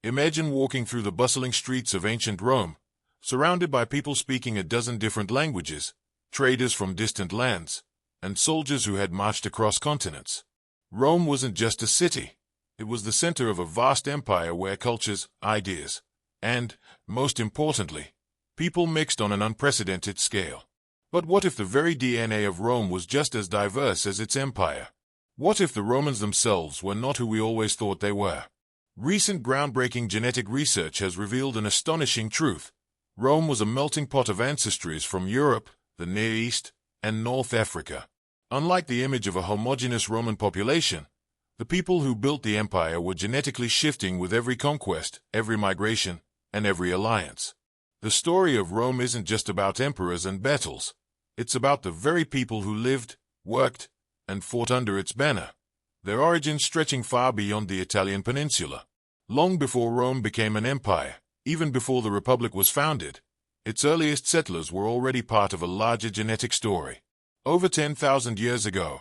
Imagine walking through the bustling streets of ancient Rome, surrounded by people speaking a dozen different languages, traders from distant lands, and soldiers who had marched across continents. Rome wasn't just a city. It was the center of a vast empire where cultures, ideas, and, most importantly, people mixed on an unprecedented scale. But what if the very DNA of Rome was just as diverse as its empire? What if the Romans themselves were not who we always thought they were? Recent groundbreaking genetic research has revealed an astonishing truth. Rome was a melting pot of ancestries from Europe, the Near East, and North Africa. Unlike the image of a homogeneous Roman population, the people who built the empire were genetically shifting with every conquest, every migration, and every alliance. The story of Rome isn't just about emperors and battles. It's about the very people who lived, worked, and fought under its banner, their origins stretching far beyond the Italian peninsula. Long before Rome became an empire, even before the Republic was founded, its earliest settlers were already part of a larger genetic story. Over 10,000 years ago,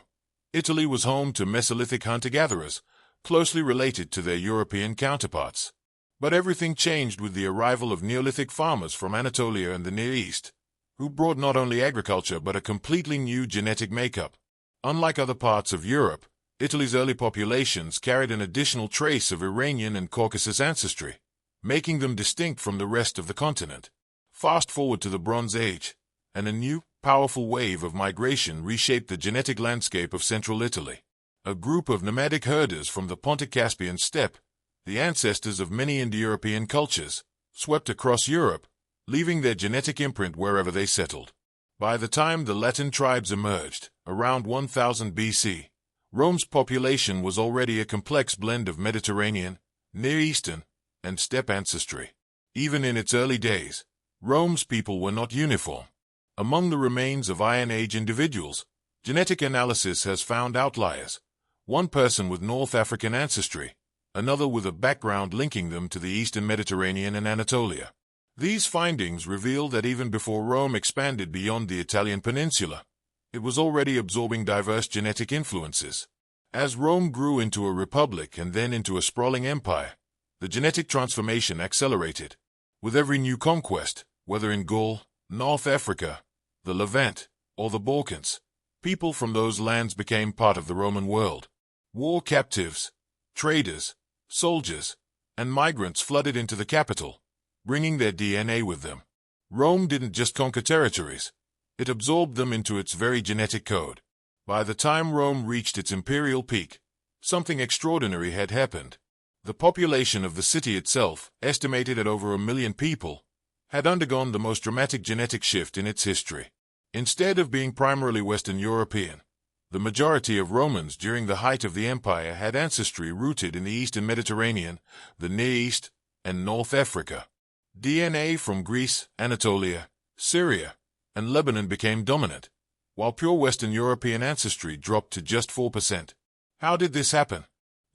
Italy was home to Mesolithic hunter-gatherers, closely related to their European counterparts. But everything changed with the arrival of Neolithic farmers from Anatolia and the Near East, who brought not only agriculture but a completely new genetic makeup. Unlike other parts of Europe, Italy's early populations carried an additional trace of Iranian and Caucasus ancestry, making them distinct from the rest of the continent. Fast forward to the Bronze Age, and a new, powerful wave of migration reshaped the genetic landscape of central Italy. A group of nomadic herders from the Pontic-Caspian steppe, the ancestors of many Indo-European cultures, swept across Europe, leaving their genetic imprint wherever they settled. By the time the Latin tribes emerged, around 1000 BC, Rome's population was already a complex blend of Mediterranean, Near Eastern, and steppe ancestry. Even in its early days, Rome's people were not uniform. Among the remains of Iron Age individuals, genetic analysis has found outliers. One person with North African ancestry, another with a background linking them to the Eastern Mediterranean and Anatolia. These findings reveal that even before Rome expanded beyond the Italian peninsula, it was already absorbing diverse genetic influences. As Rome grew into a republic and then into a sprawling empire, the genetic transformation accelerated. With every new conquest, whether in Gaul, North Africa, the Levant, or the Balkans, people from those lands became part of the Roman world. War captives, traders, soldiers, and migrants flooded into the capital, bringing their DNA with them. Rome didn't just conquer territories, it absorbed them into its very genetic code. By the time Rome reached its imperial peak, something extraordinary had happened. The population of the city itself, estimated at over 1 million people, had undergone the most dramatic genetic shift in its history. Instead of being primarily Western European, the majority of Romans during the height of the empire had ancestry rooted in the Eastern Mediterranean, the Near East, and North Africa. DNA from Greece, Anatolia, Syria, and Lebanon became dominant, while pure Western European ancestry dropped to just 4%. How did this happen?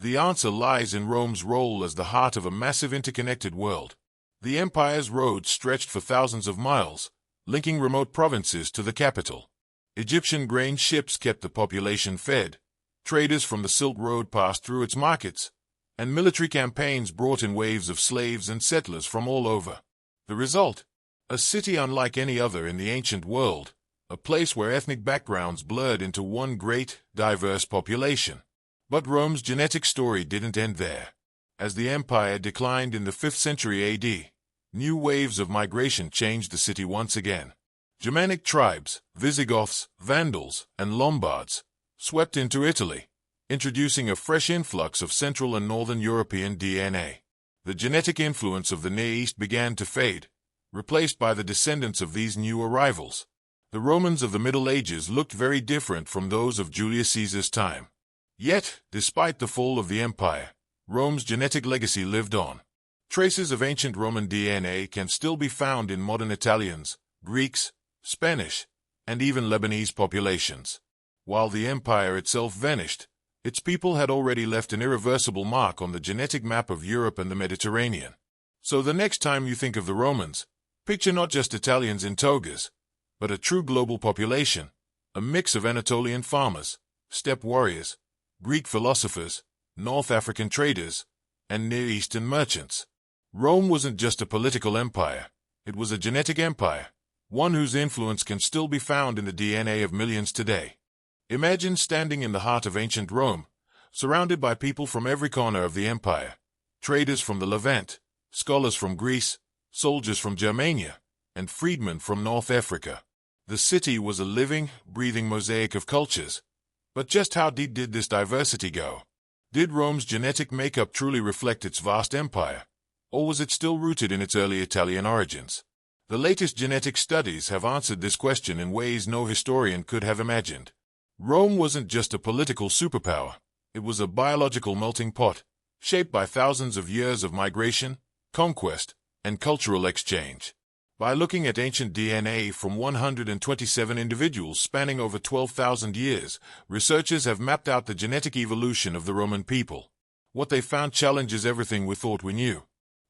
The answer lies in Rome's role as the heart of a massive interconnected world. The empire's roads stretched for thousands of miles, linking remote provinces to the capital. Egyptian grain ships kept the population fed, traders from the Silk Road passed through its markets, and military campaigns brought in waves of slaves and settlers from all over. The result? A city unlike any other in the ancient world, a place where ethnic backgrounds blurred into one great, diverse population. But Rome's genetic story didn't end there. As the empire declined in the 5th century AD, new waves of migration changed the city once again. Germanic tribes, Visigoths, Vandals, and Lombards, swept into Italy, introducing a fresh influx of Central and Northern European DNA. The genetic influence of the Near East began to fade, replaced by the descendants of these new arrivals. The Romans of the Middle Ages looked very different from those of Julius Caesar's time. Yet, despite the fall of the empire, Rome's genetic legacy lived on. Traces of ancient Roman DNA can still be found in modern Italians, Greeks, Spanish, and even Lebanese populations. While the empire itself vanished, its people had already left an irreversible mark on the genetic map of Europe and the Mediterranean. So the next time you think of the Romans, picture not just Italians in togas, but a true global population, a mix of Anatolian farmers, steppe warriors, Greek philosophers, North African traders, and Near Eastern merchants. Rome wasn't just a political empire, it was a genetic empire, one whose influence can still be found in the DNA of millions today. Imagine standing in the heart of ancient Rome, surrounded by people from every corner of the empire, traders from the Levant, scholars from Greece, soldiers from Germania, and freedmen from North Africa. The city was a living, breathing mosaic of cultures. But just how deep did this diversity go? Did Rome's genetic makeup truly reflect its vast empire? Or was it still rooted in its early Italian origins? The latest genetic studies have answered this question in ways no historian could have imagined. Rome wasn't just a political superpower. It was a biological melting pot, shaped by thousands of years of migration, conquest, and cultural exchange. By looking at ancient DNA from 127 individuals spanning over 12,000 years, researchers have mapped out the genetic evolution of the Roman people. What they found challenges everything we thought we knew.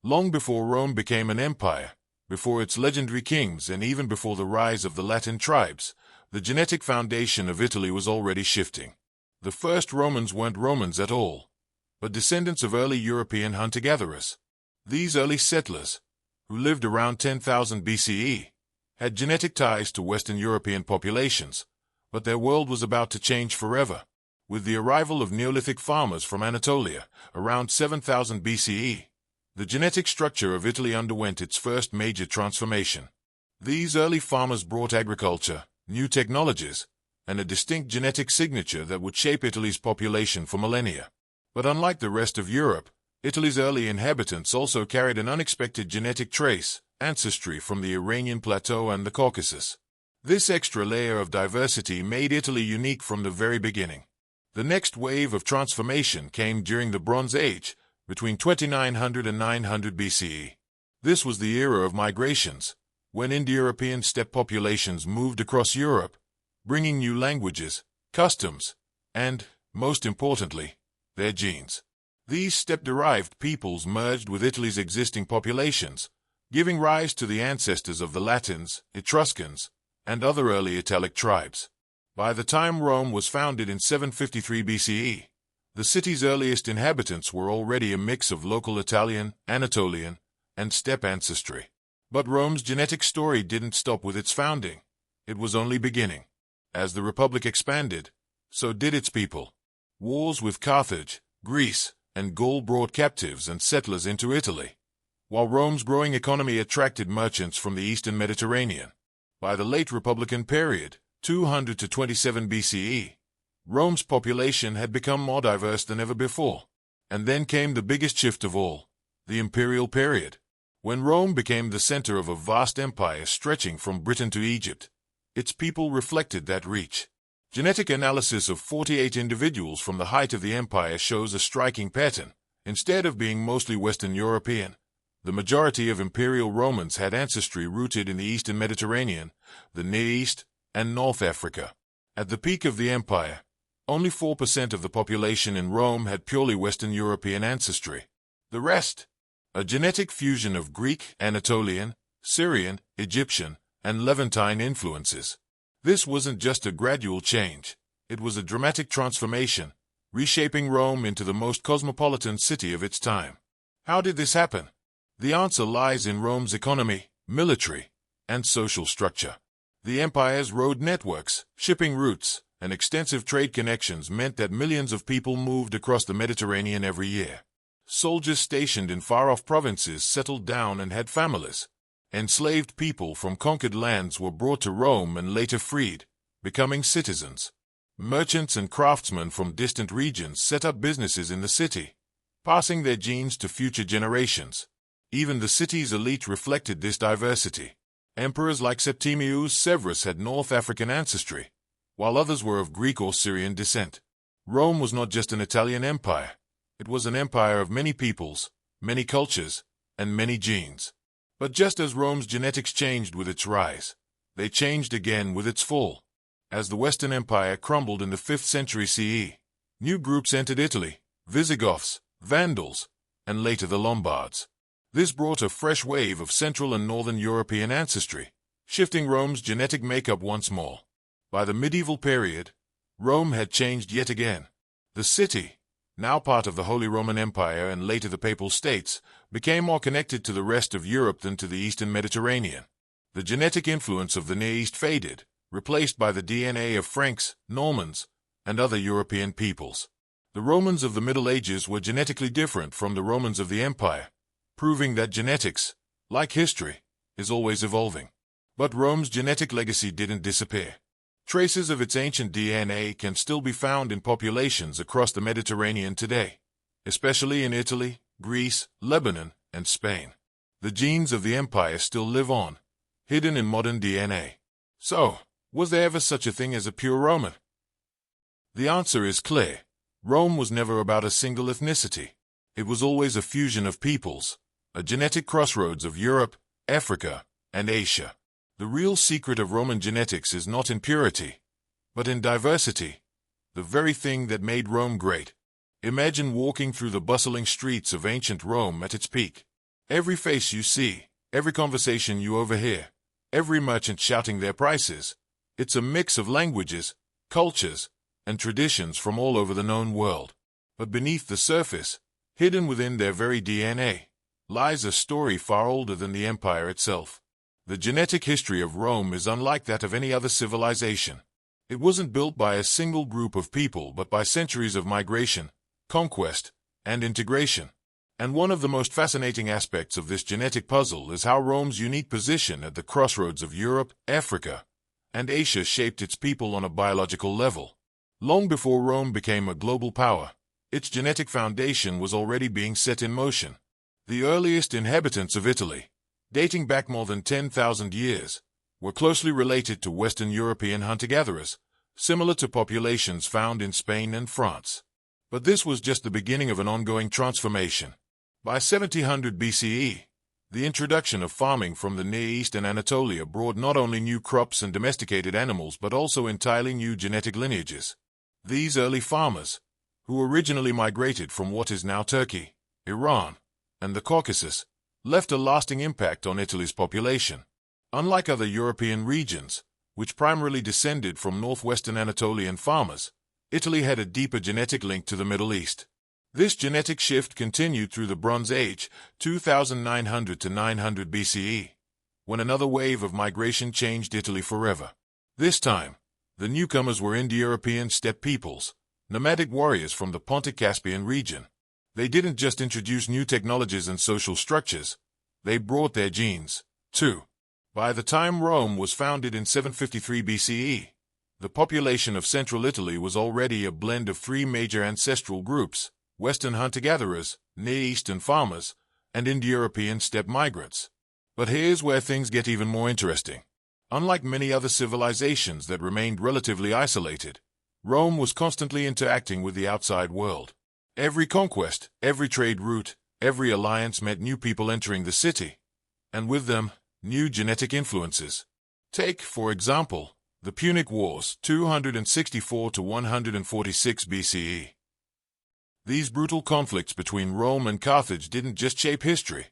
Long before Rome became an empire, before its legendary kings, and even before the rise of the Latin tribes, the genetic foundation of Italy was already shifting. The first Romans weren't Romans at all, but descendants of early European hunter-gatherers. These early settlers, who lived around 10,000 BCE, had genetic ties to Western European populations, but their world was about to change forever. With the arrival of Neolithic farmers from Anatolia, around 7,000 BCE, the genetic structure of Italy underwent its first major transformation. These early farmers brought agriculture, new technologies, and a distinct genetic signature that would shape Italy's population for millennia. But unlike the rest of Europe, Italy's early inhabitants also carried an unexpected genetic trace, ancestry from the Iranian Plateau and the Caucasus. This extra layer of diversity made Italy unique from the very beginning. The next wave of transformation came during the Bronze Age, between 2900 and 900 BCE. This was the era of migrations, when Indo-European steppe populations moved across Europe, bringing new languages, customs, and, most importantly, their genes. These steppe-derived peoples merged with Italy's existing populations, giving rise to the ancestors of the Latins, Etruscans, and other early Italic tribes. By the time Rome was founded in 753 BCE, the city's earliest inhabitants were already a mix of local Italian, Anatolian, and steppe ancestry. But Rome's genetic story didn't stop with its founding. It was only beginning. As the Republic expanded, so did its people. Wars with Carthage, Greece, and Gaul brought captives and settlers into Italy, while Rome's growing economy attracted merchants from the eastern Mediterranean. By the late Republican period, 200 to 27 BCE, Rome's population had become more diverse than ever before. And then came the biggest shift of all, the imperial period. When Rome became the center of a vast empire stretching from Britain to Egypt, its people reflected that reach. Genetic analysis of 48 individuals from the height of the empire shows a striking pattern. Instead of being mostly Western European, the majority of imperial Romans had ancestry rooted in the eastern Mediterranean, the Near East, and North Africa. At the peak of the empire, only 4% of the population in Rome had purely Western European ancestry. The rest, a genetic fusion of Greek, Anatolian, Syrian, Egyptian, and Levantine influences. This wasn't just a gradual change, it was a dramatic transformation, reshaping Rome into the most cosmopolitan city of its time. How did this happen? The answer lies in Rome's economy, military, and social structure. The empire's road networks, shipping routes, and extensive trade connections meant that millions of people moved across the Mediterranean every year. Soldiers stationed in far-off provinces settled down and had families. Enslaved people from conquered lands were brought to Rome and later freed, becoming citizens. Merchants and craftsmen from distant regions set up businesses in the city, passing their genes to future generations. Even the city's elite reflected this diversity. Emperors like Septimius Severus had North African ancestry, while others were of Greek or Syrian descent. Rome was not just an Italian empire. It was an empire of many peoples, many cultures, and many genes. But just as Rome's genetics changed with its rise, they changed again with its fall. As the Western Empire crumbled in the 5th century CE, new groups entered Italy, Visigoths, Vandals, and later the Lombards. This brought a fresh wave of Central and Northern European ancestry, shifting Rome's genetic makeup once more. By the medieval period, Rome had changed yet again. The city, now part of the Holy Roman Empire and later the Papal States, became more connected to the rest of Europe than to the Eastern Mediterranean. The genetic influence of the Near East faded, replaced by the DNA of Franks, Normans, and other European peoples. The Romans of the Middle Ages were genetically different from the Romans of the Empire, proving that genetics, like history, is always evolving. But Rome's genetic legacy didn't disappear. Traces of its ancient DNA can still be found in populations across the Mediterranean today, especially in Italy, Greece, Lebanon, and Spain. The genes of the empire still live on, hidden in modern DNA. So, was there ever such a thing as a pure Roman? The answer is clear. Rome was never about a single ethnicity. It was always a fusion of peoples, a genetic crossroads of Europe, Africa, and Asia. The real secret of Roman genetics is not in purity, but in diversity, the very thing that made Rome great. Imagine walking through the bustling streets of ancient Rome at its peak. Every face you see, every conversation you overhear, every merchant shouting their prices, it's a mix of languages, cultures, and traditions from all over the known world. But beneath the surface, hidden within their very DNA, lies a story far older than the empire itself. The genetic history of Rome is unlike that of any other civilization. It wasn't built by a single group of people but by centuries of migration, conquest, and integration. And one of the most fascinating aspects of this genetic puzzle is how Rome's unique position at the crossroads of Europe, Africa, and Asia shaped its people on a biological level. Long before Rome became a global power, its genetic foundation was already being set in motion. The earliest inhabitants of Italy, dating back more than 10,000 years, were closely related to Western European hunter-gatherers, similar to populations found in Spain and France. But this was just the beginning of an ongoing transformation. By 1700 BCE, the introduction of farming from the Near East and Anatolia brought not only new crops and domesticated animals but also entirely new genetic lineages. These early farmers, who originally migrated from what is now Turkey, Iran, and the Caucasus, left a lasting impact on Italy's population. Unlike other European regions, which primarily descended from northwestern Anatolian farmers, Italy had a deeper genetic link to the Middle East. This genetic shift continued through the Bronze Age, 2900 to 900 BCE, when another wave of migration changed Italy forever. This time, the newcomers were Indo-European steppe peoples, nomadic warriors from the Pontic-Caspian region. They didn't just introduce new technologies and social structures, they brought their genes, too. By the time Rome was founded in 753 BCE, the population of central Italy was already a blend of three major ancestral groups: Western hunter-gatherers, Near Eastern farmers, and Indo-European steppe migrants. But here's where things get even more interesting. Unlike many other civilizations that remained relatively isolated, Rome was constantly interacting with the outside world. Every conquest, every trade route, every alliance meant new people entering the city, and with them, new genetic influences. Take, for example, the Punic Wars, 264 to 146 BCE. These brutal conflicts between Rome and Carthage didn't just shape history,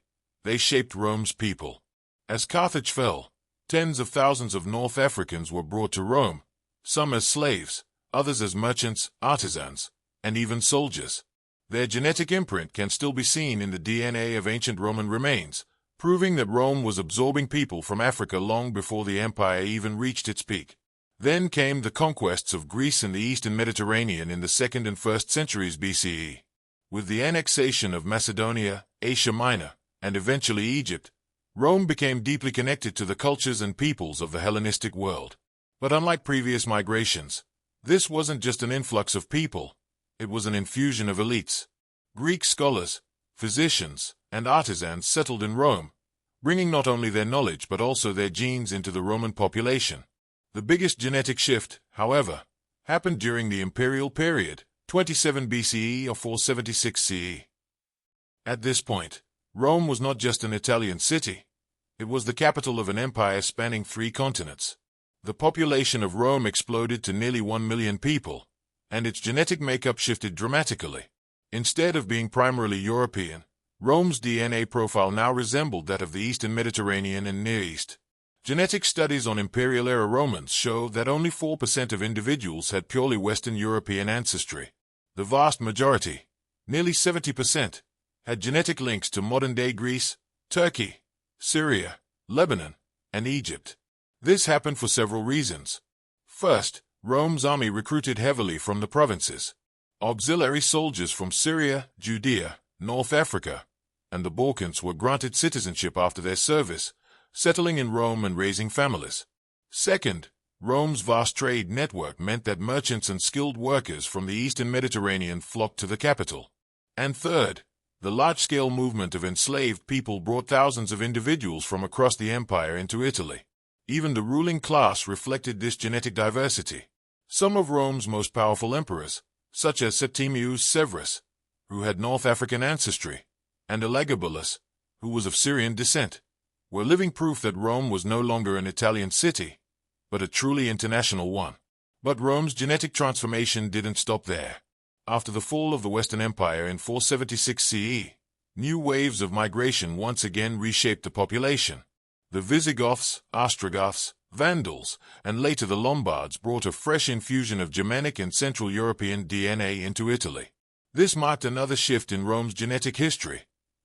they shaped Rome's people. As Carthage fell, tens of thousands of North Africans were brought to Rome, some as slaves, others as merchants, artisans, and even soldiers. Their genetic imprint can still be seen in the DNA of ancient Roman remains, proving that Rome was absorbing people from Africa long before the empire even reached its peak. Then came the conquests of Greece and the Eastern Mediterranean in the 2nd and 1st centuries BCE. With the annexation of Macedonia, Asia Minor, and eventually Egypt, Rome became deeply connected to the cultures and peoples of the Hellenistic world. But unlike previous migrations, this wasn't just an influx of people, it was an infusion of elites. Greek scholars, physicians, and artisans settled in Rome, bringing not only their knowledge but also their genes into the Roman population. The biggest genetic shift, however, happened during the imperial period, 27 BCE or 476 CE. At this point, Rome was not just an Italian city, it was the capital of an empire spanning 3 continents. The population of Rome exploded to nearly 1 million people, and its genetic makeup shifted dramatically. Instead of being primarily European, Rome's DNA profile now resembled that of the Eastern Mediterranean and Near East. Genetic studies on imperial-era Romans show that only 4% of individuals had purely Western European ancestry. The vast majority, nearly 70%, had genetic links to modern-day Greece, Turkey, Syria, Lebanon, and Egypt. This happened for several reasons. First, Rome's army recruited heavily from the provinces. Auxiliary soldiers from Syria, Judea, North Africa, and the Balkans were granted citizenship after their service, settling in Rome and raising families. Second, Rome's vast trade network meant that merchants and skilled workers from the eastern Mediterranean flocked to the capital. And third, the large-scale movement of enslaved people brought thousands of individuals from across the empire into Italy. Even the ruling class reflected this genetic diversity. Some of Rome's most powerful emperors, such as Septimius Severus, who had North African ancestry, and Elagabalus, who was of Syrian descent, were living proof that Rome was no longer an Italian city, but a truly international one. But Rome's genetic transformation didn't stop there. After the fall of the Western Empire in 476 CE, new waves of migration once again reshaped the population. The Visigoths, Ostrogoths, Vandals, and later the Lombards brought a fresh infusion of Germanic and Central European DNA into Italy. This marked another shift in Rome's genetic history,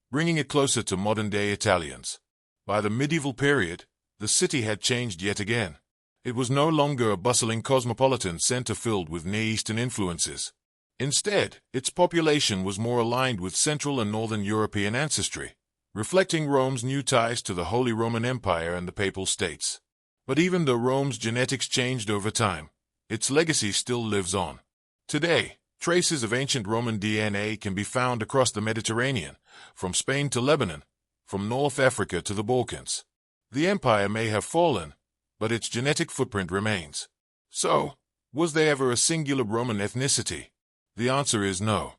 bringing it closer to modern-day Italians. By the medieval period, the city had changed yet again. It was no longer a bustling cosmopolitan center filled with Near Eastern influences. Instead, its population was more aligned with Central and Northern European ancestry, reflecting Rome's new ties to the Holy Roman Empire and the Papal States. But even though Rome's genetics changed over time, its legacy still lives on. Today, traces of ancient Roman DNA can be found across the Mediterranean, from Spain to Lebanon, from North Africa to the Balkans. The empire may have fallen, but its genetic footprint remains. So, was there ever a singular Roman ethnicity? The answer is no.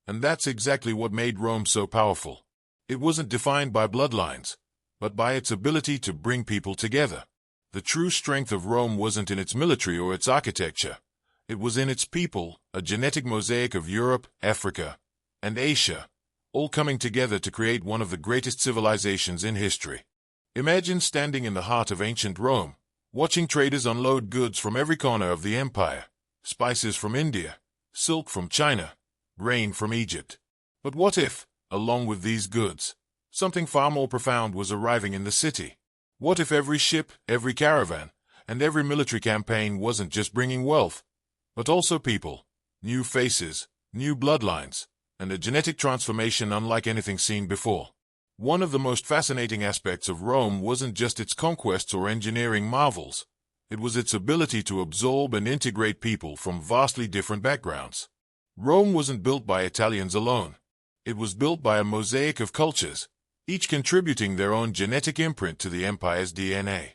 And that's exactly what made Rome so powerful. It wasn't defined by bloodlines, but by its ability to bring people together. The true strength of Rome wasn't in its military or its architecture. It was in its people, a genetic mosaic of Europe, Africa, and Asia, all coming together to create one of the greatest civilizations in history. Imagine standing in the heart of ancient Rome, watching traders unload goods from every corner of the empire, spices from India, silk from China, grain from Egypt. But what if, along with these goods, something far more profound was arriving in the city? What if every ship, every caravan, and every military campaign wasn't just bringing wealth, but also people, new faces, new bloodlines, and a genetic transformation unlike anything seen before? One of the most fascinating aspects of Rome wasn't just its conquests or engineering marvels. It was its ability to absorb and integrate people from vastly different backgrounds. Rome wasn't built by Italians alone. It was built by a mosaic of cultures, each contributing their own genetic imprint to the empire's DNA.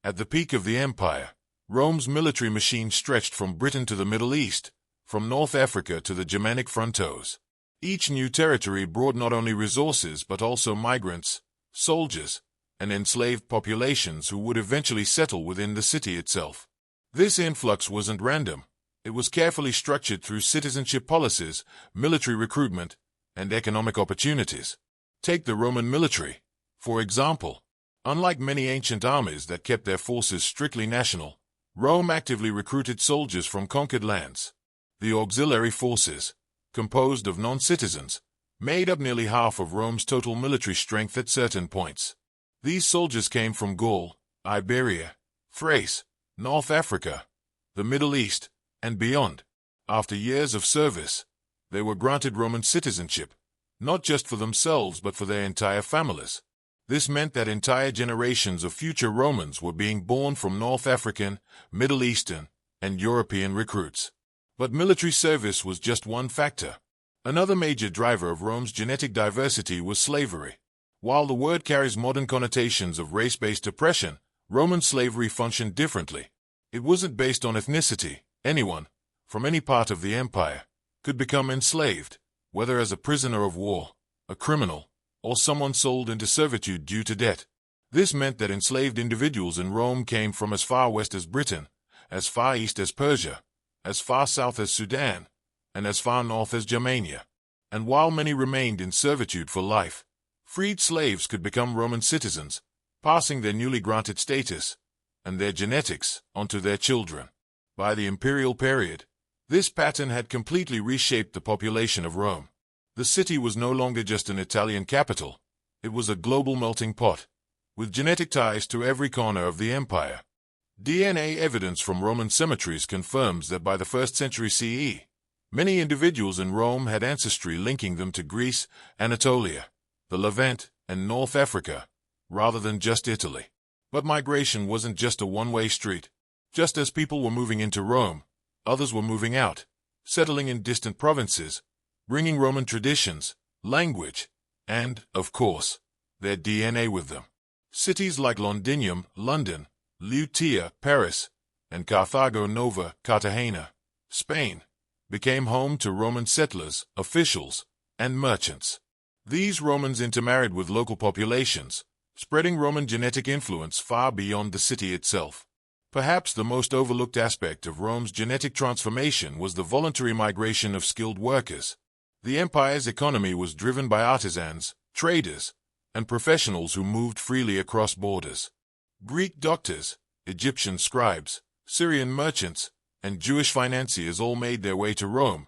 At the peak of the empire, Rome's military machine stretched from Britain to the Middle East, from North Africa to the Germanic frontiers. Each new territory brought not only resources but also migrants, soldiers, and enslaved populations who would eventually settle within the city itself. This influx wasn't random. It was carefully structured through citizenship policies, military recruitment, and economic opportunities. Take the Roman military, for example. Unlike many ancient armies that kept their forces strictly national, Rome actively recruited soldiers from conquered lands. The auxiliary forces, composed of non-citizens, made up nearly half of Rome's total military strength at certain points. These soldiers came from Gaul, Iberia, Thrace, North Africa, the Middle East, and beyond. After years of service, they were granted Roman citizenship, not just for themselves but for their entire families. This meant that entire generations of future Romans were being born from North African, Middle Eastern, and European recruits. But military service was just one factor. Another major driver of Rome's genetic diversity was slavery. While the word carries modern connotations of race-based oppression, Roman slavery functioned differently. It wasn't based on ethnicity. Anyone, from any part of the empire, could become enslaved, whether as a prisoner of war, a criminal, or someone sold into servitude due to debt. This meant that enslaved individuals in Rome came from as far west as Britain, as far east as Persia, as far south as Sudan, and as far north as Germania. And while many remained in servitude for life, freed slaves could become Roman citizens, passing their newly granted status and their genetics onto their children. By the imperial period, this pattern had completely reshaped the population of Rome. The city was no longer just an Italian capital. It was a global melting pot, with genetic ties to every corner of the empire. DNA evidence from Roman cemeteries confirms that by the 1st century CE, many individuals in Rome had ancestry linking them to Greece, Anatolia, the Levant, and North Africa, rather than just Italy. But migration wasn't just a one-way street. Just as people were moving into Rome, others were moving out, settling in distant provinces, bringing Roman traditions, language, and, of course, their DNA with them. Cities like Londinium, London, Lutetia, Paris, and Carthago Nova, Cartagena, Spain, became home to Roman settlers, officials, and merchants. These Romans intermarried with local populations, spreading Roman genetic influence far beyond the city itself. Perhaps the most overlooked aspect of Rome's genetic transformation was the voluntary migration of skilled workers. The empire's economy was driven by artisans, traders, and professionals who moved freely across borders. Greek doctors, Egyptian scribes, Syrian merchants, and Jewish financiers all made their way to Rome,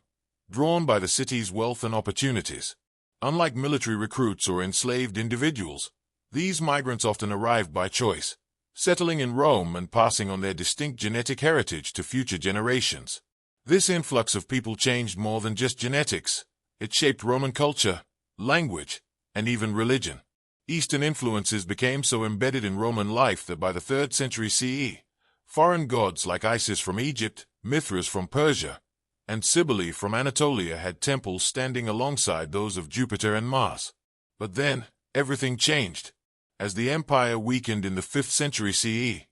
drawn by the city's wealth and opportunities. Unlike military recruits or enslaved individuals, these migrants often arrived by choice, settling in Rome and passing on their distinct genetic heritage to future generations. This influx of people changed more than just genetics. It shaped Roman culture, language, and even religion. Eastern influences became so embedded in Roman life that by the 3rd century CE, foreign gods like Isis from Egypt, Mithras from Persia, and Cybele from Anatolia had temples standing alongside those of Jupiter and Mars. But then, everything changed. As the empire weakened in the 5th century CE,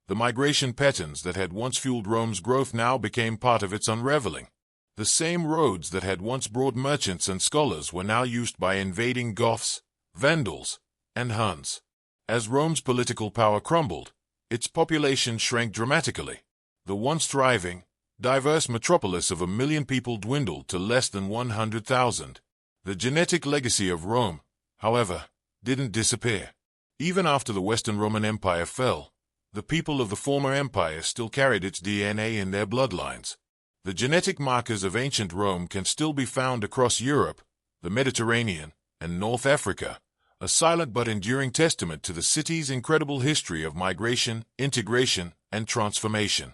the migration patterns that had once fueled Rome's growth now became part of its unraveling. The same roads that had once brought merchants and scholars were now used by invading Goths, Vandals, and Huns. As Rome's political power crumbled, its population shrank dramatically. The once thriving, diverse metropolis of 1 million people dwindled to less than 100,000. The genetic legacy of Rome, however, didn't disappear. Even after the Western Roman Empire fell, the people of the former empire still carried its DNA in their bloodlines. The genetic markers of ancient Rome can still be found across Europe, the Mediterranean, and North Africa, a silent but enduring testament to the city's incredible history of migration, integration, and transformation.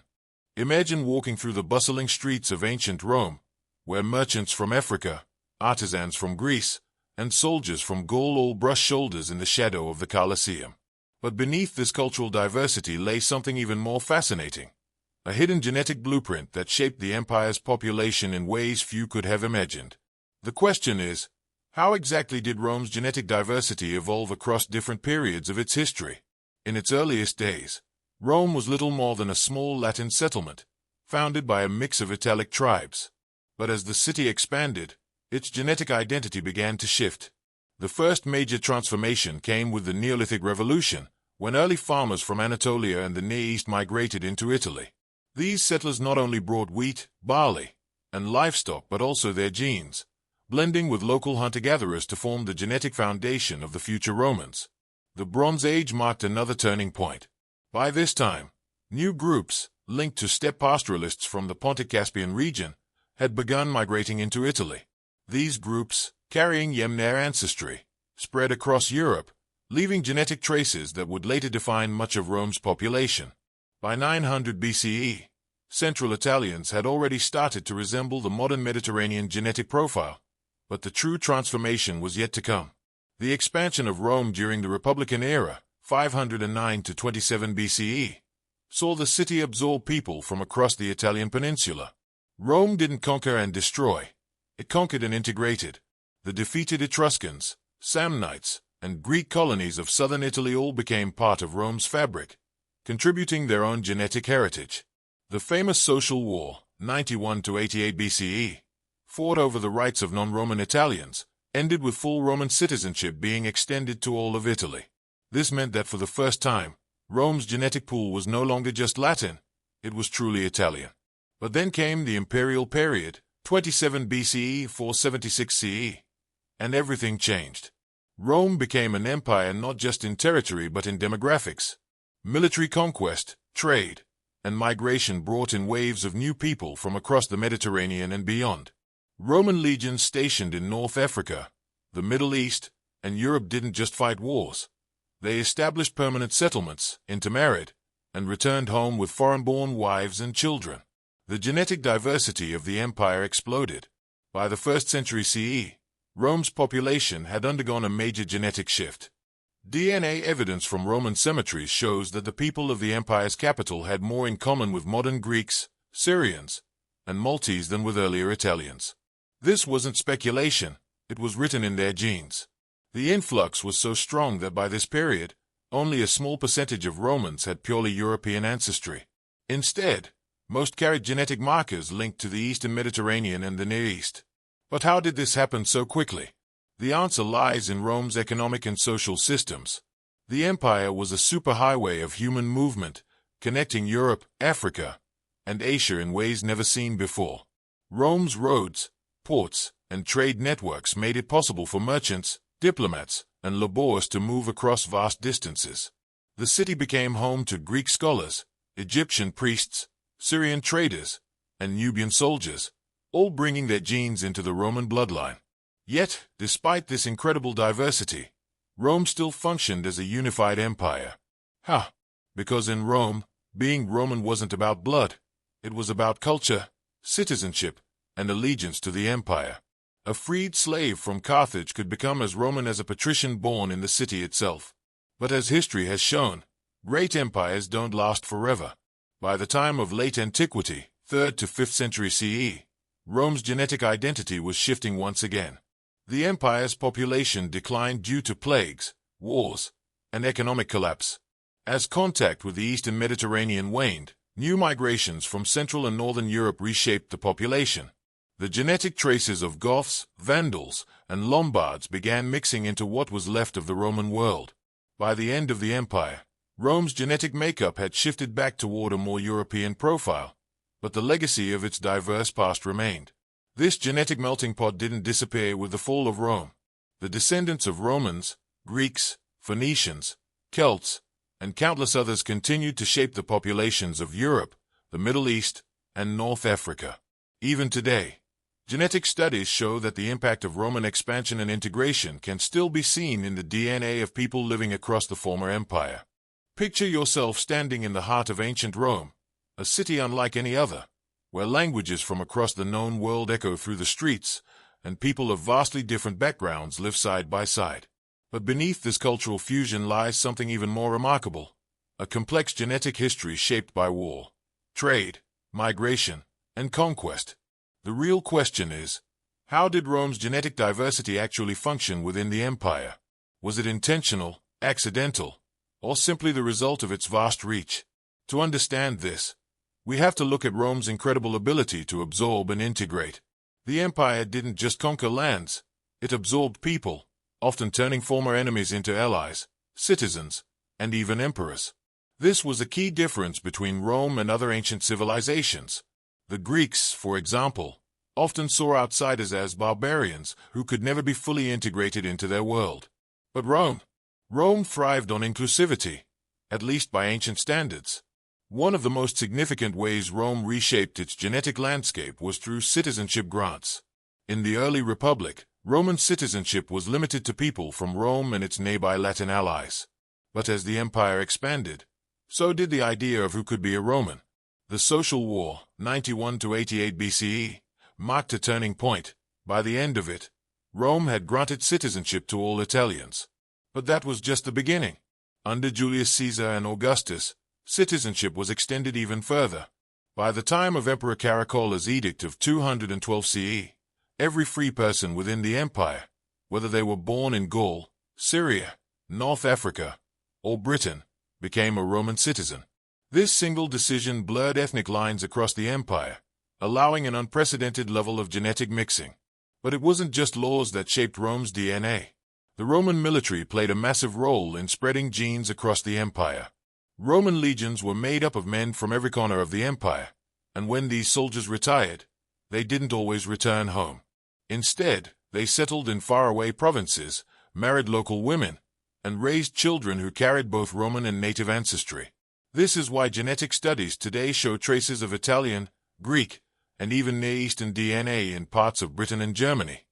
Imagine walking through the bustling streets of ancient Rome, where merchants from Africa, artisans from Greece, and soldiers from Gaul all brushed shoulders in the shadow of the Colosseum. But beneath this cultural diversity lay something even more fascinating, a hidden genetic blueprint that shaped the empire's population in ways few could have imagined. The question is, how exactly did Rome's genetic diversity evolve across different periods of its history? In its earliest days, Rome was little more than a small Latin settlement, founded by a mix of Italic tribes. But as the city expanded, its genetic identity began to shift. The first major transformation came with the Neolithic Revolution, when early farmers from Anatolia and the Near East migrated into Italy. These settlers not only brought wheat, barley, and livestock but also their genes, blending with local hunter-gatherers to form the genetic foundation of the future Romans. The Bronze Age marked another turning point. By this time, new groups, linked to steppe pastoralists from the Pontic-Caspian region, had begun migrating into Italy. These groups, carrying Yemnare ancestry, spread across Europe, leaving genetic traces that would later define much of Rome's population. By 900 BCE, Central Italians had already started to resemble the modern Mediterranean genetic profile, but the true transformation was yet to come. The expansion of Rome during the Republican era, 509 to 27 BCE, saw the city absorb people from across the Italian peninsula. Rome didn't conquer and destroy. It conquered and integrated. The defeated Etruscans, Samnites, and Greek colonies of southern Italy all became part of Rome's fabric, contributing their own genetic heritage. The famous Social War, 91 to 88 BCE, fought over the rights of non-Roman Italians, ended with full Roman citizenship being extended to all of Italy. This meant that for the first time, Rome's genetic pool was no longer just Latin, it was truly Italian. But then came the imperial period, 27 BCE, 476 CE, and everything changed. Rome became an empire not just in territory but in demographics. Military conquest, trade, and migration brought in waves of new people from across the Mediterranean and beyond. Roman legions stationed in North Africa, the Middle East, and Europe didn't just fight wars. They established permanent settlements, intermarried, and returned home with foreign-born wives and children. The genetic diversity of the empire exploded. By the 1st century CE, Rome's population had undergone a major genetic shift. DNA evidence from Roman cemeteries shows that the people of the empire's capital had more in common with modern Greeks, Syrians, and Maltese than with earlier Italians. This wasn't speculation, it was written in their genes. The influx was so strong that by this period, only a small percentage of Romans had purely European ancestry. Instead, most carried genetic markers linked to the Eastern Mediterranean and the Near East. But how did this happen so quickly? The answer lies in Rome's economic and social systems. The empire was a superhighway of human movement, connecting Europe, Africa, and Asia in ways never seen before. Rome's roads, ports, and trade networks made it possible for merchants, diplomats, and laborers to move across vast distances. The city became home to Greek scholars, Egyptian priests, Syrian traders, and Nubian soldiers, all bringing their genes into the Roman bloodline. Yet, despite this incredible diversity, Rome still functioned as a unified empire. How? Because in Rome, being Roman wasn't about blood. It was about culture, citizenship, and allegiance to the empire. A freed slave from Carthage could become as Roman as a patrician born in the city itself. But as history has shown, great empires don't last forever. By the time of late antiquity, 3rd to 5th century CE, Rome's genetic identity was shifting once again. The empire's population declined due to plagues, wars, and economic collapse. As contact with the Eastern Mediterranean waned, new migrations from Central and Northern Europe reshaped the population. The genetic traces of Goths, Vandals, and Lombards began mixing into what was left of the Roman world. By the end of the empire, Rome's genetic makeup had shifted back toward a more European profile, but the legacy of its diverse past remained. This genetic melting pot didn't disappear with the fall of Rome. The descendants of Romans, Greeks, Phoenicians, Celts, and countless others continued to shape the populations of Europe, the Middle East, and North Africa. Even today, genetic studies show that the impact of Roman expansion and integration can still be seen in the DNA of people living across the former empire. Picture yourself standing in the heart of ancient Rome, a city unlike any other, where languages from across the known world echo through the streets, and people of vastly different backgrounds live side by side. But beneath this cultural fusion lies something even more remarkable, a complex genetic history shaped by war, trade, migration, and conquest. The real question is, how did Rome's genetic diversity actually function within the empire? Was it intentional, accidental, or simply the result of its vast reach? To understand this, we have to look at Rome's incredible ability to absorb and integrate. The empire didn't just conquer lands, it absorbed people, often turning former enemies into allies, citizens, and even emperors. This was a key difference between Rome and other ancient civilizations. The Greeks, for example, often saw outsiders as barbarians who could never be fully integrated into their world. But Rome thrived on inclusivity, at least by ancient standards. One of the most significant ways Rome reshaped its genetic landscape was through citizenship grants. In the early Republic, Roman citizenship was limited to people from Rome and its nearby Latin allies. But as the empire expanded, so did the idea of who could be a Roman. The Social War, 91 to 88 BCE, marked a turning point. By the end of it, Rome had granted citizenship to all Italians. But that was just the beginning. Under Julius Caesar and Augustus, citizenship was extended even further. By the time of Emperor Caracalla Edict of 212 CE, every free person within the empire, whether they were born in Gaul, Syria, North Africa, or Britain, became a Roman citizen. This single decision blurred ethnic lines across the empire, allowing an unprecedented level of genetic mixing. But it wasn't just laws that shaped Rome's DNA. The Roman military played a massive role in spreading genes across the empire. Roman legions were made up of men from every corner of the empire, and when these soldiers retired, they didn't always return home. Instead, they settled in faraway provinces, married local women, and raised children who carried both Roman and native ancestry. This is why genetic studies today show traces of Italian, Greek, and even Near Eastern DNA in parts of Britain and Germany,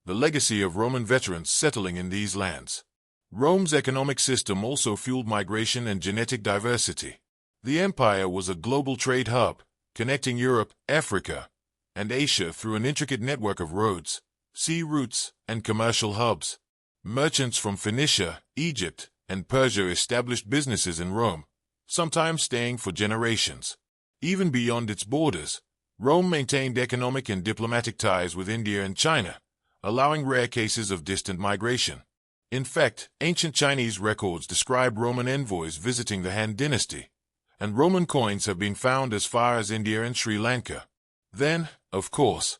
the legacy of Roman veterans settling in these lands. Rome's economic system also fueled migration and genetic diversity. The empire was a global trade hub, connecting Europe, Africa, and Asia through an intricate network of roads, sea routes, and commercial hubs. Merchants from Phoenicia, Egypt, and Persia established businesses in Rome, sometimes staying for generations. Even beyond its borders, Rome maintained economic and diplomatic ties with India and China, allowing rare cases of distant migration. In fact, ancient Chinese records describe Roman envoys visiting the Han dynasty, and Roman coins have been found as far as India and Sri Lanka. Then, of course,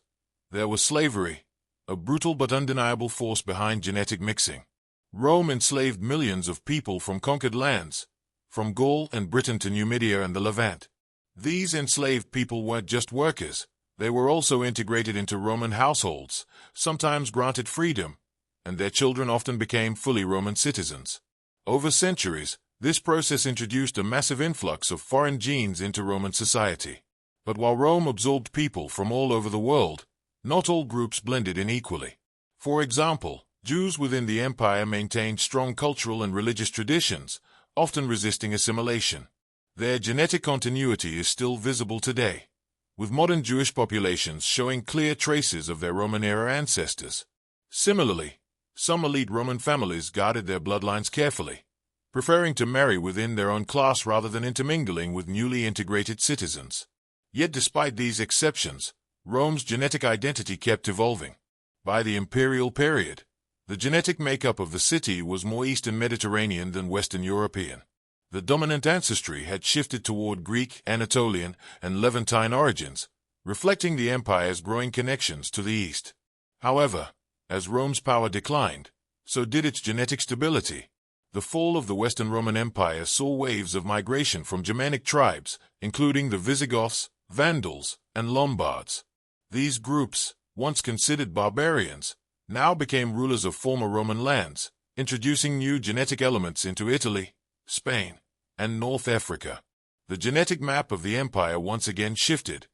there was slavery, a brutal but undeniable force behind genetic mixing. Rome enslaved millions of people from conquered lands, from Gaul and Britain to Numidia and the Levant. These enslaved people weren't just workers, they were also integrated into Roman households, sometimes granted freedom, and their children often became fully Roman citizens. Over centuries, this process introduced a massive influx of foreign genes into Roman society. But while Rome absorbed people from all over the world, not all groups blended in equally. For example, Jews within the empire maintained strong cultural and religious traditions, often resisting assimilation. Their genetic continuity is still visible today, with modern Jewish populations showing clear traces of their Roman-era ancestors. Similarly, some elite Roman families guarded their bloodlines carefully, preferring to marry within their own class rather than intermingling with newly integrated citizens. Yet despite these exceptions, Rome's genetic identity kept evolving. By the imperial period, the genetic makeup of the city was more Eastern Mediterranean than Western European. The dominant ancestry had shifted toward Greek, Anatolian, and Levantine origins, reflecting the empire's growing connections to the East. However, as Rome's power declined, so did its genetic stability. The fall of the Western Roman Empire saw waves of migration from Germanic tribes, including the Visigoths, Vandals, and Lombards. These groups, once considered barbarians, now became rulers of former Roman lands, introducing new genetic elements into Italy, Spain, and North Africa. The genetic map of the empire once again shifted,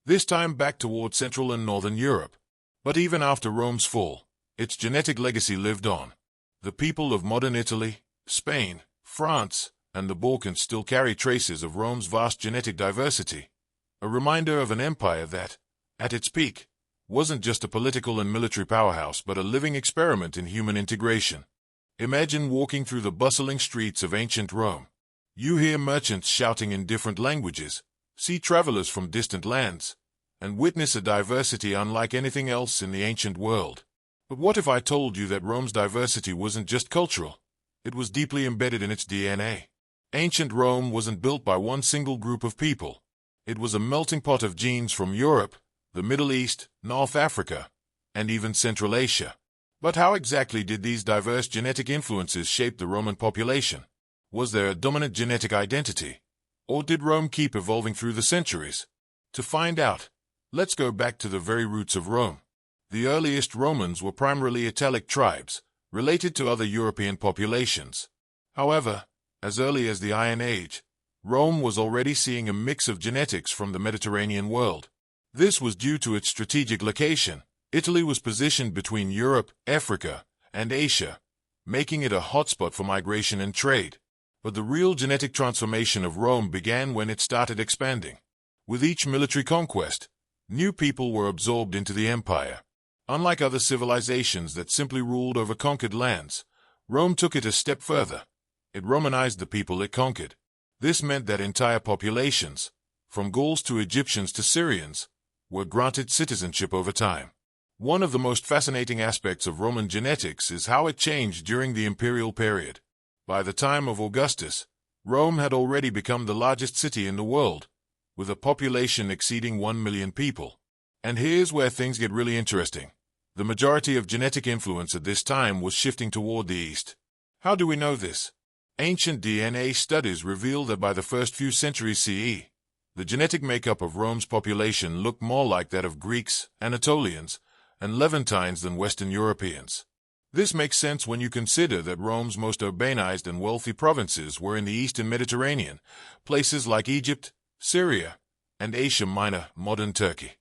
this time back toward Central and Northern Europe. But even after Rome's fall, its genetic legacy lived on. The people of modern Italy, Spain, France, and the Balkans still carry traces of Rome's vast genetic diversity, a reminder of an empire that, at its peak, wasn't just a political and military powerhouse but a living experiment in human integration. Imagine walking through the bustling streets of ancient Rome. You hear merchants shouting in different languages, see travelers from distant lands, and witness a diversity unlike anything else in the ancient world. But what if I told you that Rome's diversity wasn't just cultural? It was deeply embedded in its DNA. Ancient Rome wasn't built by one single group of people. It was a melting pot of genes from Europe, the Middle East, North Africa, and even Central Asia. But how exactly did these diverse genetic influences shape the Roman population? Was there a dominant genetic identity? Or did Rome keep evolving through the centuries? To find out, let's go back to the very roots of Rome. The earliest Romans were primarily Italic tribes, related to other European populations. However, as early as the Iron Age, Rome was already seeing a mix of genetics from the Mediterranean world. This was due to its strategic location. Italy was positioned between Europe, Africa, and Asia, making it a hotspot for migration and trade. But the real genetic transformation of Rome began when it started expanding. With each military conquest, new people were absorbed into the empire. Unlike other civilizations that simply ruled over conquered lands, Rome took it a step further. It Romanized the people it conquered. This meant that entire populations, from Gauls to Egyptians to Syrians, were granted citizenship over time. One of the most fascinating aspects of Roman genetics is how it changed during the imperial period. By the time of Augustus, Rome had already become the largest city in the world, with a population exceeding 1 million people. And here's where things get really interesting. The majority of genetic influence at this time was shifting toward the east. How do we know this? Ancient DNA studies reveal that by the first few centuries CE, the genetic makeup of Rome's population looked more like that of Greeks, Anatolians, and Levantines than Western Europeans. This makes sense when you consider that Rome's most urbanized and wealthy provinces were in the eastern Mediterranean, places like Egypt, Syria, and Asia Minor, modern Turkey.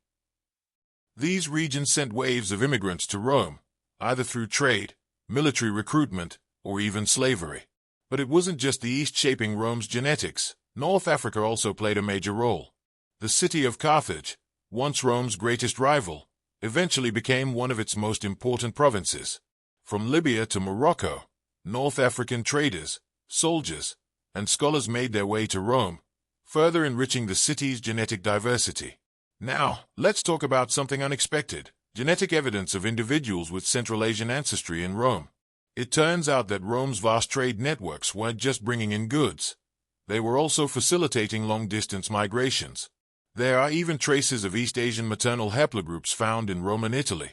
These regions sent waves of immigrants to Rome, either through trade, military recruitment, or even slavery. But it wasn't just the East shaping Rome's genetics. North Africa also played a major role. The city of Carthage, once Rome's greatest rival, eventually became one of its most important provinces. From Libya to Morocco, North African traders, soldiers, and scholars made their way to Rome, further enriching the city's genetic diversity. Now, let's talk about something unexpected: genetic evidence of individuals with Central Asian ancestry in Rome. It turns out that Rome's vast trade networks weren't just bringing in goods. They were also facilitating long-distance migrations. There are even traces of East Asian maternal haplogroups found in Roman Italy,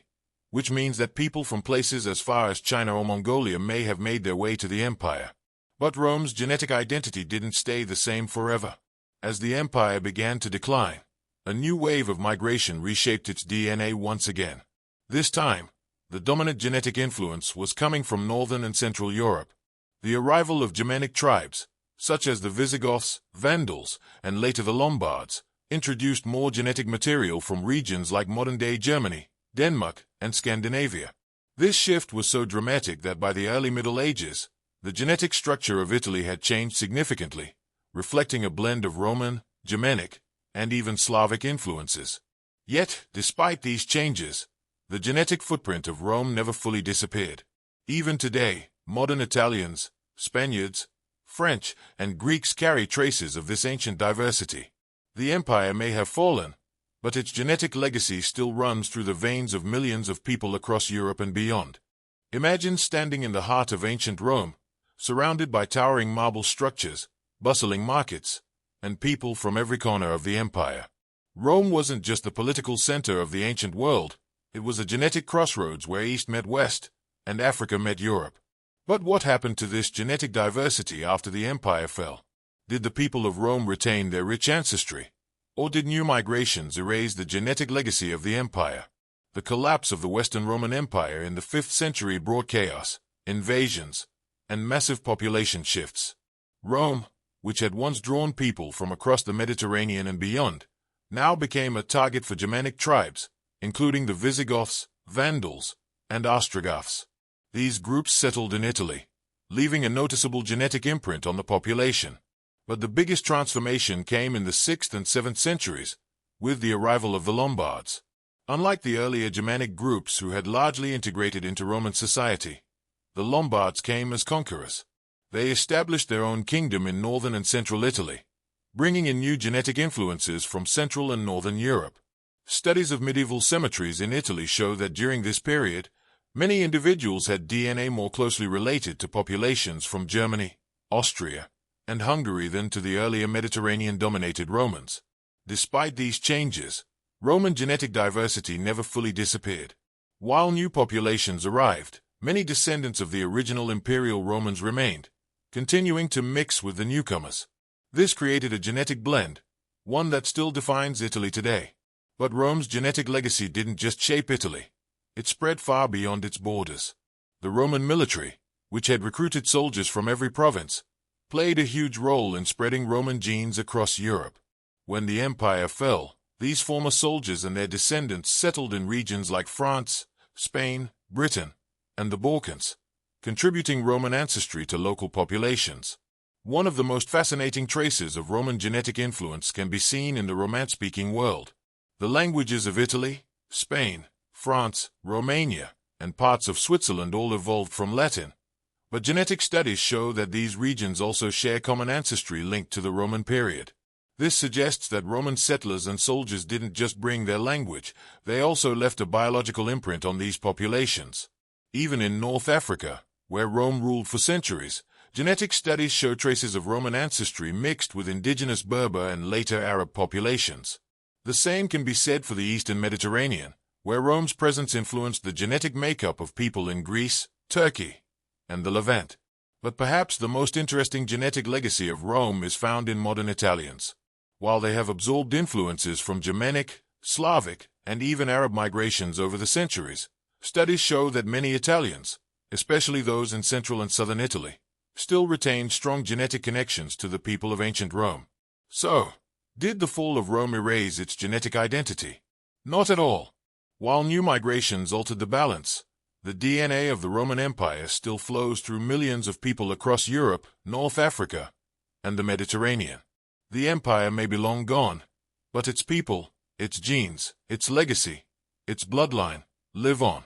which means that people from places as far as China or Mongolia may have made their way to the empire. But Rome's genetic identity didn't stay the same forever. As the empire began to decline, a new wave of migration reshaped its DNA once again. This time, the dominant genetic influence was coming from Northern and Central Europe. The arrival of Germanic tribes, such as the Visigoths, Vandals, and later the Lombards, introduced more genetic material from regions like modern-day Germany, Denmark, and Scandinavia. This shift was so dramatic that by the early Middle Ages, the genetic structure of Italy had changed significantly, reflecting a blend of Roman, Germanic, and even Slavic influences. Yet, despite these changes, the genetic footprint of Rome never fully disappeared. Even today, modern Italians, Spaniards, French, and Greeks carry traces of this ancient diversity. The empire may have fallen, but its genetic legacy still runs through the veins of millions of people across Europe and beyond. Imagine standing in the heart of ancient Rome, surrounded by towering marble structures, bustling markets, and people from every corner of the empire. Rome wasn't just the political center of the ancient world, it was a genetic crossroads where East met West, and Africa met Europe. But what happened to this genetic diversity after the empire fell? Did the people of Rome retain their rich ancestry? Or did new migrations erase the genetic legacy of the empire? The collapse of the Western Roman Empire in the 5th century brought chaos, invasions, and massive population shifts. Rome, which had once drawn people from across the Mediterranean and beyond, now became a target for Germanic tribes, including the Visigoths, Vandals, and Ostrogoths. These groups settled in Italy, leaving a noticeable genetic imprint on the population. But the biggest transformation came in the 6th and 7th centuries, with the arrival of the Lombards. Unlike the earlier Germanic groups who had largely integrated into Roman society, the Lombards came as conquerors. They established their own kingdom in northern and central Italy, bringing in new genetic influences from Central and Northern Europe. Studies of medieval cemeteries in Italy show that during this period, many individuals had DNA more closely related to populations from Germany, Austria, and Hungary than to the earlier Mediterranean-dominated Romans. Despite these changes, Roman genetic diversity never fully disappeared. While new populations arrived, many descendants of the original imperial Romans remained, continuing to mix with the newcomers. This created a genetic blend, one that still defines Italy today. But Rome's genetic legacy didn't just shape Italy. It spread far beyond its borders. The Roman military, which had recruited soldiers from every province, played a huge role in spreading Roman genes across Europe. When the empire fell, these former soldiers and their descendants settled in regions like France, Spain, Britain, and the Balkans, contributing Roman ancestry to local populations. One of the most fascinating traces of Roman genetic influence can be seen in the Romance-speaking world. The languages of Italy, Spain, France, Romania, and parts of Switzerland all evolved from Latin. But genetic studies show that these regions also share common ancestry linked to the Roman period. This suggests that Roman settlers and soldiers didn't just bring their language, they also left a biological imprint on these populations. Even in North Africa, where Rome ruled for centuries, genetic studies show traces of Roman ancestry mixed with indigenous Berber and later Arab populations. The same can be said for the Eastern Mediterranean, where Rome's presence influenced the genetic makeup of people in Greece, Turkey, and the Levant. But perhaps the most interesting genetic legacy of Rome is found in modern Italians. While they have absorbed influences from Germanic, Slavic, and even Arab migrations over the centuries, studies show that many Italians, especially those in central and southern Italy, still retain strong genetic connections to the people of ancient Rome. So, did the fall of Rome erase its genetic identity? Not at all. While new migrations altered the balance, the DNA of the Roman Empire still flows through millions of people across Europe, North Africa, and the Mediterranean. The empire may be long gone, but its people, its genes, its legacy, its bloodline, live on.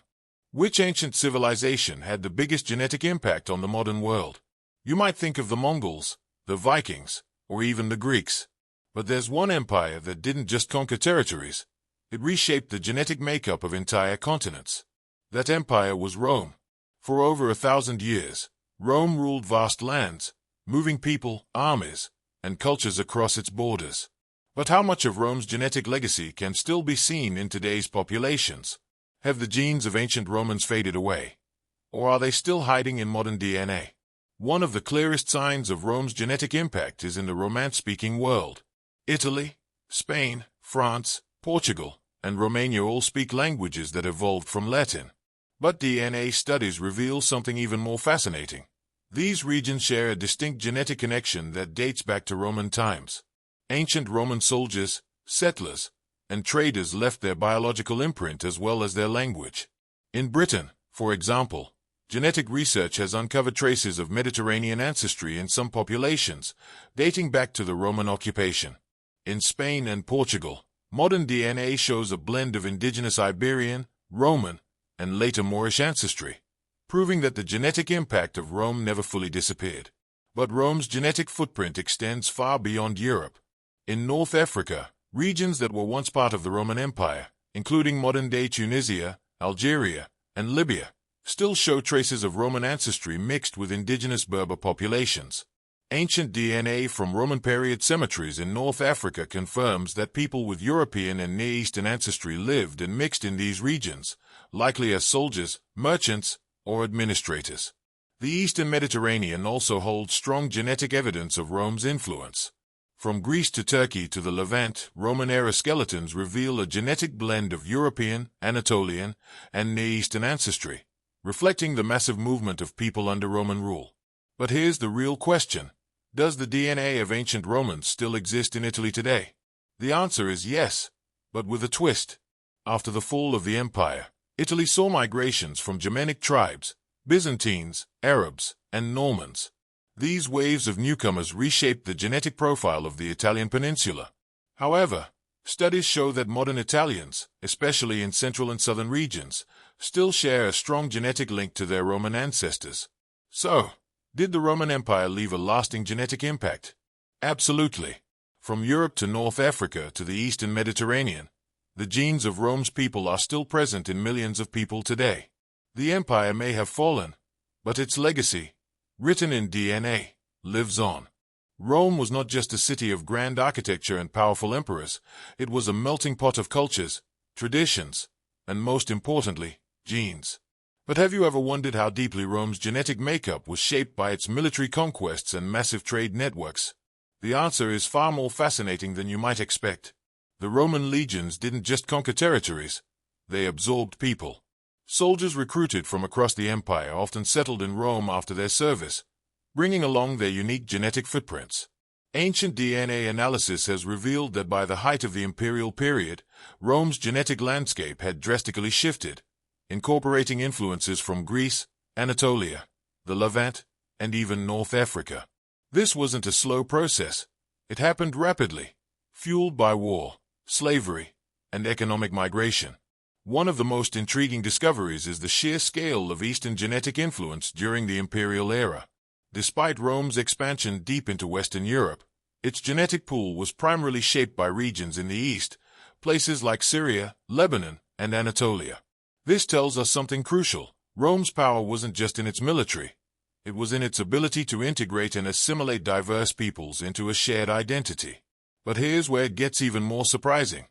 Which ancient civilization had the biggest genetic impact on the modern world? You might think of the Mongols, the Vikings, or even the Greeks. But there's one empire that didn't just conquer territories. It reshaped the genetic makeup of entire continents. That empire was Rome. For over 1,000 years, Rome ruled vast lands, moving people, armies, and cultures across its borders. But how much of Rome's genetic legacy can still be seen in today's populations? Have the genes of ancient Romans faded away? Or are they still hiding in modern DNA? One of the clearest signs of Rome's genetic impact is in the Romance-speaking world. Italy, Spain, France, Portugal, and Romania all speak languages that evolved from Latin. But DNA studies reveal something even more fascinating. These regions share a distinct genetic connection that dates back to Roman times. Ancient Roman soldiers, settlers, and traders left their biological imprint as well as their language. In Britain, for example, genetic research has uncovered traces of Mediterranean ancestry in some populations, dating back to the Roman occupation. In Spain and Portugal, modern DNA shows a blend of indigenous Iberian, Roman, and later Moorish ancestry, proving that the genetic impact of Rome never fully disappeared. But Rome's genetic footprint extends far beyond Europe. In North Africa, regions that were once part of the Roman Empire, including modern-day Tunisia, Algeria, and Libya, still show traces of Roman ancestry mixed with indigenous Berber populations. Ancient DNA from Roman-period cemeteries in North Africa confirms that people with European and Near Eastern ancestry lived and mixed in these regions, likely as soldiers, merchants, or administrators. The Eastern Mediterranean also holds strong genetic evidence of Rome's influence. From Greece to Turkey to the Levant, Roman-era skeletons reveal a genetic blend of European, Anatolian, and Near Eastern ancestry, reflecting the massive movement of people under Roman rule. But here's the real question. Does the DNA of ancient Romans still exist in Italy today? The answer is yes, but with a twist. After the fall of the empire, Italy saw migrations from Germanic tribes, Byzantines, Arabs, and Normans. These waves of newcomers reshaped the genetic profile of the Italian peninsula. However, studies show that modern Italians, especially in central and southern regions, still share a strong genetic link to their Roman ancestors. So, did the Roman Empire leave a lasting genetic impact? Absolutely. From Europe to North Africa to the Eastern Mediterranean, the genes of Rome's people are still present in millions of people today. The empire may have fallen, but its legacy, written in DNA, lives on. Rome was not just a city of grand architecture and powerful emperors, it was a melting pot of cultures, traditions, and most importantly, genes. But have you ever wondered how deeply Rome's genetic makeup was shaped by its military conquests and massive trade networks? The answer is far more fascinating than you might expect. The Roman legions didn't just conquer territories, they absorbed people. Soldiers recruited from across the empire often settled in Rome after their service, bringing along their unique genetic footprints. Ancient DNA analysis has revealed that by the height of the imperial period, Rome's genetic landscape had drastically shifted, incorporating influences from Greece, Anatolia, the Levant, and even North Africa. This wasn't a slow process. It happened rapidly, fueled by war, slavery, and economic migration. One of the most intriguing discoveries is the sheer scale of Eastern genetic influence during the imperial era. Despite Rome's expansion deep into Western Europe, its genetic pool was primarily shaped by regions in the East, places like Syria, Lebanon, and Anatolia. This tells us something crucial. Rome's power wasn't just in its military. It was in its ability to integrate and assimilate diverse peoples into a shared identity. But here's where it gets even more surprising.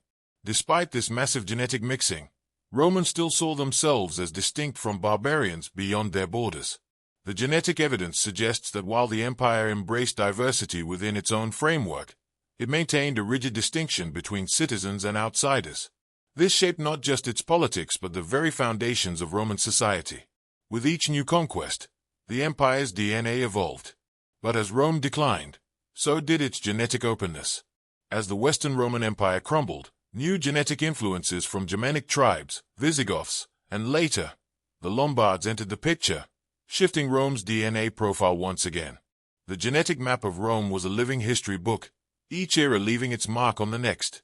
Despite this massive genetic mixing, Romans still saw themselves as distinct from barbarians beyond their borders. The genetic evidence suggests that while the empire embraced diversity within its own framework, it maintained a rigid distinction between citizens and outsiders. This shaped not just its politics but the very foundations of Roman society. With each new conquest, the empire's DNA evolved. But as Rome declined, so did its genetic openness. As the Western Roman Empire crumbled, New genetic influences from Germanic tribes, Visigoths, and later, the Lombards entered the picture, shifting Rome's DNA profile once again. The genetic map of Rome was a living history book, each era leaving its mark on the next.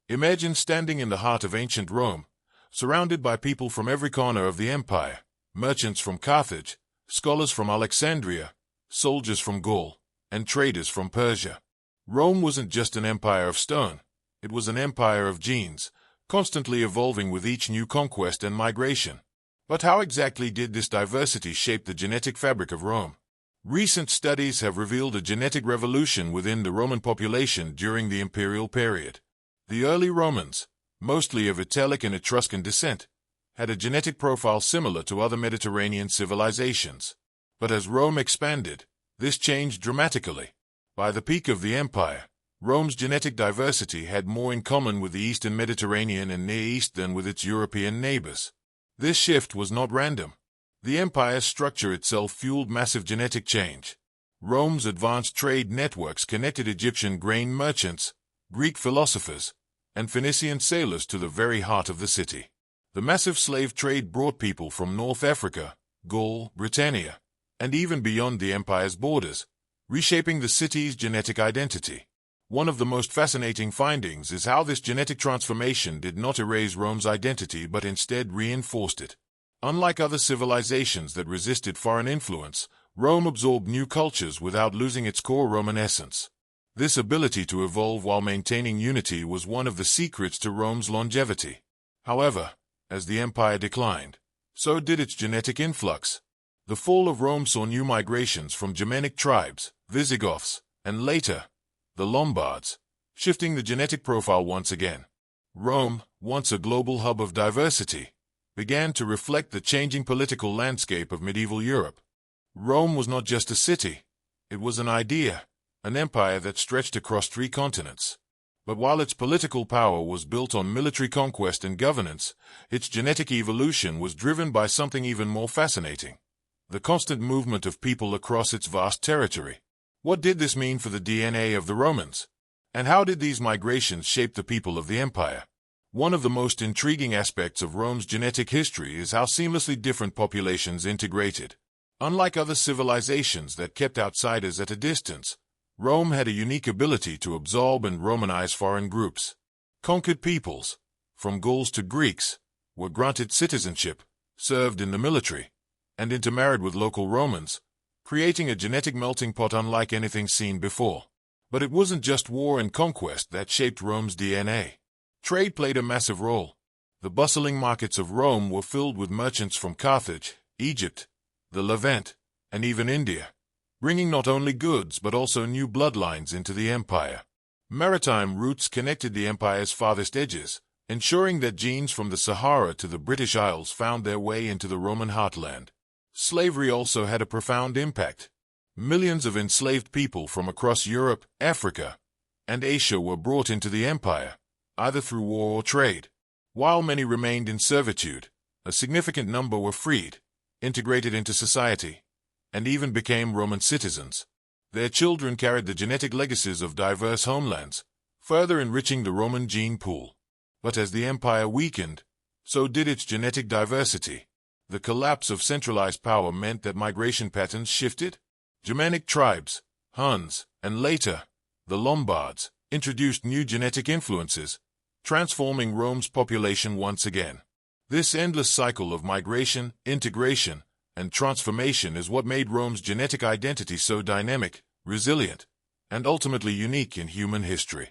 Imagine standing in the heart of ancient Rome, surrounded by people from every corner of the empire, merchants from Carthage, scholars from Alexandria, soldiers from Gaul, and traders from Persia. Rome wasn't just an empire of stone, it was an empire of genes, constantly evolving with each new conquest and migration. But how exactly did this diversity shape the genetic fabric of Rome? Recent studies have revealed a genetic revolution within the Roman population during the imperial period. The early Romans, mostly of Italic and Etruscan descent, had a genetic profile similar to other Mediterranean civilizations. But as Rome expanded, this changed dramatically. By the peak of the empire, Rome's genetic diversity had more in common with the Eastern Mediterranean and Near East than with its European neighbors. This shift was not random. The empire's structure itself fueled massive genetic change. Rome's advanced trade networks connected Egyptian grain merchants, Greek philosophers, and Phoenician sailors to the very heart of the city. The massive slave trade brought people from North Africa, Gaul, Britannia, and even beyond the empire's borders, reshaping the city's genetic identity. One of the most fascinating findings is how this genetic transformation did not erase Rome's identity but instead reinforced it. Unlike other civilizations that resisted foreign influence, Rome absorbed new cultures without losing its core Roman essence. This ability to evolve while maintaining unity was one of the secrets to Rome's longevity. However, as the empire declined, so did its genetic influx. The fall of Rome saw new migrations from Germanic tribes, Visigoths, and later, the Lombards, shifting the genetic profile once again. Rome, once a global hub of diversity, began to reflect the changing political landscape of medieval Europe. Rome was not just a city, it was an idea, an empire that stretched across 3 continents. But while its political power was built on military conquest and governance, its genetic evolution was driven by something even more fascinating: the constant movement of people across its vast territory. What did this mean for the DNA of the Romans? And how did these migrations shape the people of the empire? One of the most intriguing aspects of Rome's genetic history is how seamlessly different populations integrated. Unlike other civilizations that kept outsiders at a distance, Rome had a unique ability to absorb and Romanize foreign groups. Conquered peoples, from Gauls to Greeks, were granted citizenship, served in the military, and intermarried with local Romans, creating a genetic melting pot unlike anything seen before. But it wasn't just war and conquest that shaped Rome's DNA. Trade played a massive role. The bustling markets of Rome were filled with merchants from Carthage, Egypt, the Levant, and even India, bringing not only goods but also new bloodlines into the empire. Maritime routes connected the empire's farthest edges, ensuring that genes from the Sahara to the British Isles found their way into the Roman heartland. Slavery also had a profound impact. Millions of enslaved people from across Europe, Africa, and Asia were brought into the empire, either through war or trade. While many remained in servitude, a significant number were freed, integrated into society, and even became Roman citizens. Their children carried the genetic legacies of diverse homelands, further enriching the Roman gene pool. But as the empire weakened, so did its genetic diversity. The collapse of centralized power meant that migration patterns shifted. Germanic tribes, Huns, and later, the Lombards, introduced new genetic influences, transforming Rome's population once again. This endless cycle of migration, integration, and transformation is what made Rome's genetic identity so dynamic, resilient, and ultimately unique in human history.